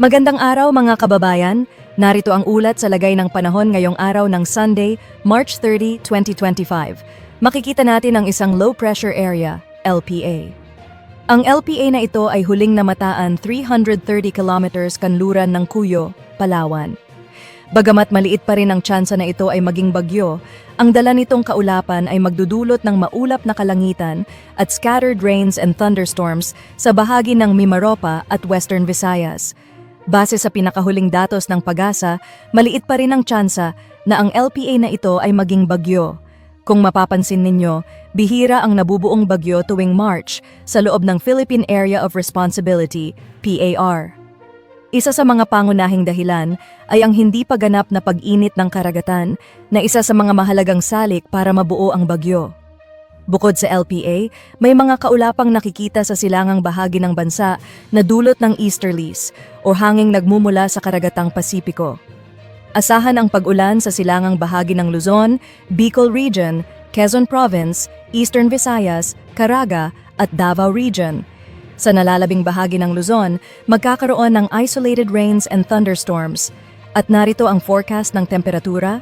Magandang araw mga kababayan. Narito ang ulat sa lagay ng panahon ngayong araw ng Sunday, March 30, 2025. Makikita natin ang isang low pressure area, LPA. Ang LPA na ito ay huling namataan 330 kilometers kanluran ng Cuyo, Palawan. Bagamat maliit pa rin ang tsansa na ito ay maging bagyo, ang dala nitong kaulapan ay magdudulot ng maulap na kalangitan at scattered rains and thunderstorms sa bahagi ng Mimaropa at Western Visayas. Base sa pinakahuling datos ng PAGASA, maliit pa rin ang tsansa na ang LPA na ito ay maging bagyo. Kung mapapansin ninyo, bihira ang nabubuong bagyo tuwing March sa loob ng Philippine Area of Responsibility, PAR. Isa sa mga pangunahing dahilan ay ang hindi paganap na pag-init ng karagatan na isa sa mga mahalagang salik para mabuo ang bagyo. Bukod sa LPA, may mga kaulapang nakikita sa silangang bahagi ng bansa na dulot ng easterlies o hanging nagmumula sa karagatang Pasipiko. Asahan ang pag-ulan sa silangang bahagi ng Luzon, Bicol Region, Quezon Province, Eastern Visayas, Caraga at Davao Region. Sa nalalabing bahagi ng Luzon, magkakaroon ng isolated rains and thunderstorms. At narito ang forecast ng temperatura.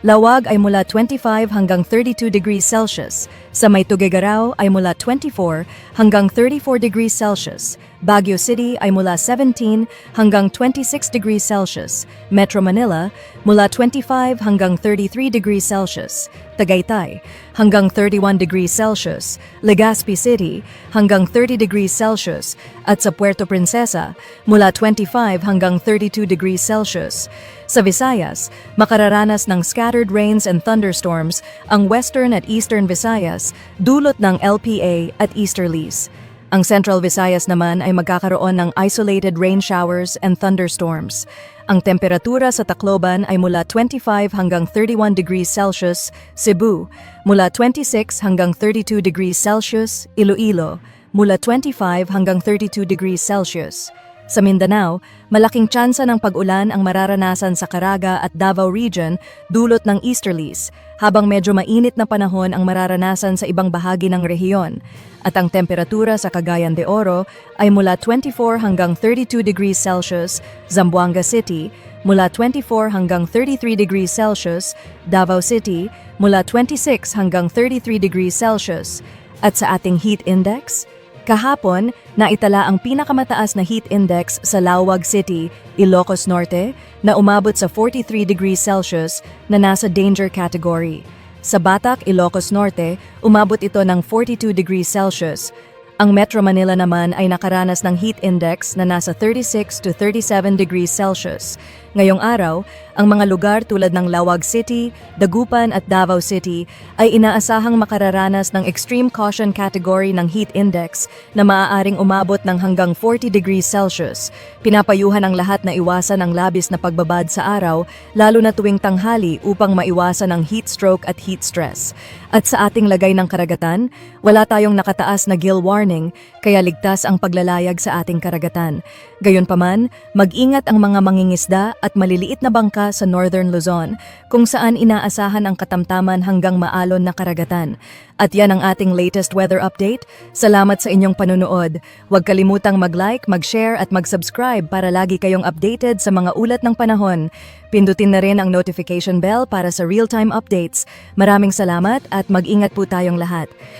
Lawag ay mula 25 hanggang 32 degrees Celsius. Sa may Tuguegarao ay mula 24 hanggang 34 degrees Celsius. Baguio City ay mula 17 hanggang 26 degrees Celsius. Metro Manila mula 25 hanggang 33 degrees Celsius. Tagaytay hanggang 31 degrees Celsius. Legazpi City hanggang 30 degrees Celsius. At sa Puerto Princesa mula 25 hanggang 32 degrees Celsius. Sa Visayas, makararanas ng scattered rains and thunderstorms ang Western at Eastern Visayas dulot ng LPA at easterlies. Ang Central Visayas naman ay magkakaroon ng isolated rain showers and thunderstorms. Ang temperatura sa Tacloban ay mula 25 hanggang 31 degrees Celsius, Cebu, mula 26 hanggang 32 degrees Celsius, Iloilo, mula 25 hanggang 32 degrees Celsius. Sa Mindanao, malaking tsansa ng pag-ulan ang mararanasan sa Caraga at Davao Region dulot ng easterlies, habang medyo mainit na panahon ang mararanasan sa ibang bahagi ng rehiyon. At ang temperatura sa Cagayan de Oro ay mula 24 hanggang 32 degrees Celsius, Zamboanga City, mula 24 hanggang 33 degrees Celsius, Davao City, mula 26 hanggang 33 degrees Celsius. At sa ating heat index, kahapon, naitala ang pinakamataas na heat index sa Laoag City, Ilocos Norte, na umabot sa 43 degrees Celsius na nasa danger category. Sa Batac, Ilocos Norte, umabot ito ng 42 degrees Celsius. Ang Metro Manila naman ay nakaranas ng heat index na nasa 36 to 37 degrees Celsius. Ngayong araw, ang mga lugar tulad ng Laoag City, Dagupan at Davao City ay inaasahang makararanas ng extreme caution category ng heat index na maaaring umabot ng hanggang 40 degrees Celsius. Pinapayuhan ang lahat na iwasan ang labis na pagbabad sa araw, lalo na tuwing tanghali upang maiwasan ang heat stroke at heat stress. At sa ating lagay ng karagatan, wala tayong nakataas na gill warning, kaya ligtas ang paglalayag sa ating karagatan. Gayunpaman, mag-ingat ang mga mangingisda at maliliit na bangka sa Northern Luzon, kung saan inaasahan ang katamtaman hanggang maalon na karagatan. At yan ang ating latest weather update. Salamat sa inyong panunood. Huwag kalimutang mag-like, mag-share at mag-subscribe para lagi kayong updated sa mga ulat ng panahon. Pindutin na rin ang notification bell para sa real-time updates. Maraming salamat at mag-ingat po tayong lahat.